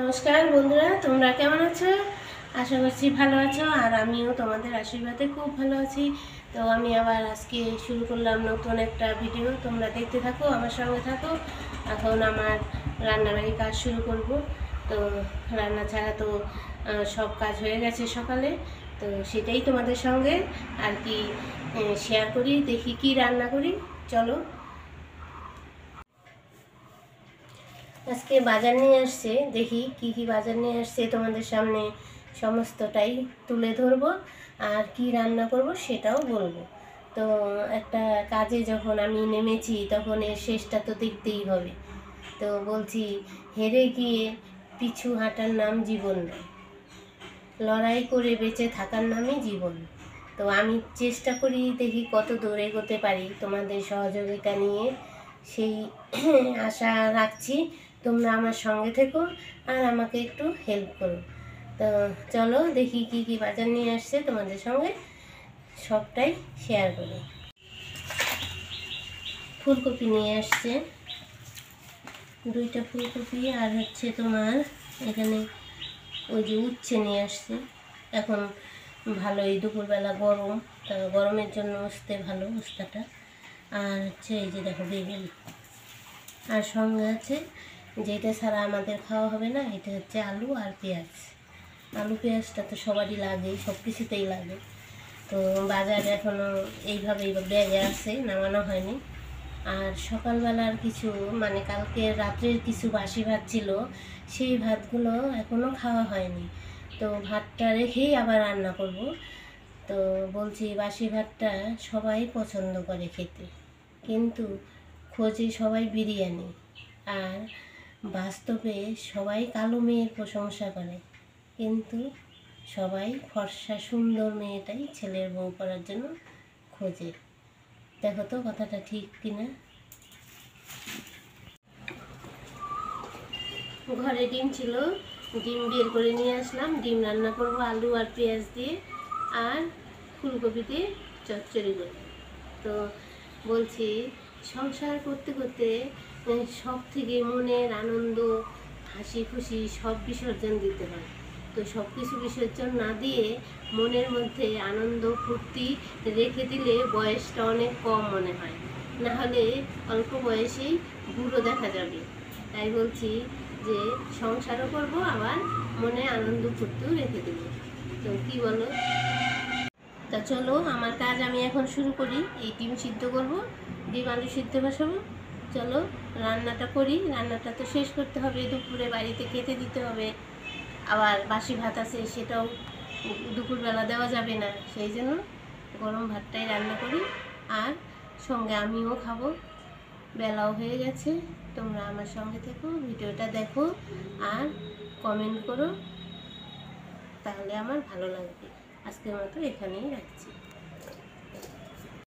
নমস্কার বন্ধুরা, তোমরা কেমন আছো? আশা করছি ভালো আছো, আর আমিও তোমাদের আশীর্বাদে খুব ভালো আছি। তো আমি আবার আজকে শুরু করলাম নতুন একটা ভিডিও। তোমরা দেখতে থাকো, আমার সঙ্গে থাকো। এখন আমার রান্নাবাড়ি কাজ শুরু করব। তো রান্না ছাড়া তো সব কাজ হয়ে গেছে সকালে। তো সেটাই তোমাদের সঙ্গে আর কি শেয়ার করি। দেখি কি রান্না করি, চলো। আজকে বাজার নিয়ে আসছে, দেখি কি কি বাজার নিয়ে আসছে তোমাদের সামনে সমস্তটাই তুলে ধরবো, আর কি রান্না করব সেটাও বলবো। তো একটা কাজে যখন আমি নেমেছি তখন এর শেষটা তো দেখতেই হবে। তো বলছি, হেরে গিয়ে পিছু হাঁটার নাম জীবন নয়, লড়াই করে বেঁচে থাকার নামই জীবন। তো আমি চেষ্টা করি, দেখি কত দূর এগোতে পারি তোমাদের সহযোগিতা নিয়ে, সেই আশা রাখছি। তোমরা আমার সঙ্গে থেকো আর আমাকে একটু হেল্প করো। তো চলো দেখি কি কি বাজার নিয়ে আসছে, তোমাদের সঙ্গে সবটাই শেয়ার করি। ফুলকপি নিয়ে আসছে, 2টা ফুলকপি, আর হচ্ছে তোমার এখানে ওই যে উচ্ছে নিয়ে আসছে। এখন ভালোই দুপুরবেলা গরম, তা গরমের জন্য উস্তে ভালো, উস্তাটা। আর হচ্ছে এই যে দেখো বেগুন, আর সঙ্গে আছে যেটা ছাড়া আমাদের খাওয়া হবে না, এটা হচ্ছে আলু আর পেঁয়াজ। আলু পেঁয়াজটা তো সবারই লাগে, সব কিছুতেই লাগে। তো বাজারে এখনও এইভাবেই ব্যাগে আছে, নামানো হয়নি। আর সকালবেলার কিছু মানে কালকে রাত্রের কিছু বাসি ভাত ছিল, সেই ভাতগুলো এখনও খাওয়া হয়নি। তো ভাতটা রেখেই আবার রান্না করব। তো বলছি, বাসি ভাতটা সবাই পছন্দ করে খেতে, কিন্তু খোঁজে সবাই বিরিয়ানি, আর বাস্তবে সবাই কালো মেয়ের প্রশংসা করে, কিন্তু সবাই ফর্সা সুন্দর মেয়েটাই ছেলের বউ করার জন্য খোঁজে। দেখো তো কথাটা ঠিক কিনা। ঘরে ডিম ছিল, ডিম বের করে নিয়ে আসলাম। ডিম রান্না করব আলু আর পেঁয়াজ দিয়ে, আর ফুলকপি দিয়ে চচ্চড়ি করে। তো বলছি, সংসার করতে করতে সব থেকে মনের আনন্দ, হাসি খুশি সব বিসর্জন দিতে হয়। তো সব কিছু বিসর্জন না দিয়ে মনের মধ্যে আনন্দ ফুর্তি রেখে দিলে বয়সটা অনেক কম মনে হয়, না হলে অল্প বয়সেই বুড়ো দেখা যাবে। তাই বলছি যে সংসারও করব, আবার মনে আনন্দ ফুর্তিও রেখে দেবো। তো কি বলো? তা চলো, আমার কাজ আমি এখন শুরু করি। এই ডিম সিদ্ধ করব, ডিম আলু সিদ্ধ বসাবো। চলো রান্নাটা করি। রান্নাটা তো শেষ করতে হবে, দুপুরে বাড়িতে খেতে দিতে হবে। আবার বাসি ভাত আছে, সেটাও দুপুরবেলা দেওয়া যাবে না, সেই জন্য গরম ভাতটাই রান্না করি, আর সঙ্গে আমিও খাবো। বেলাও হয়ে গেছে। তোমরা আমার সঙ্গে থেকো, ভিডিওটা দেখো আর কমেন্ট করো, তাহলে আমার ভালো লাগবে। আজকের মতো এখানেই রাখছি।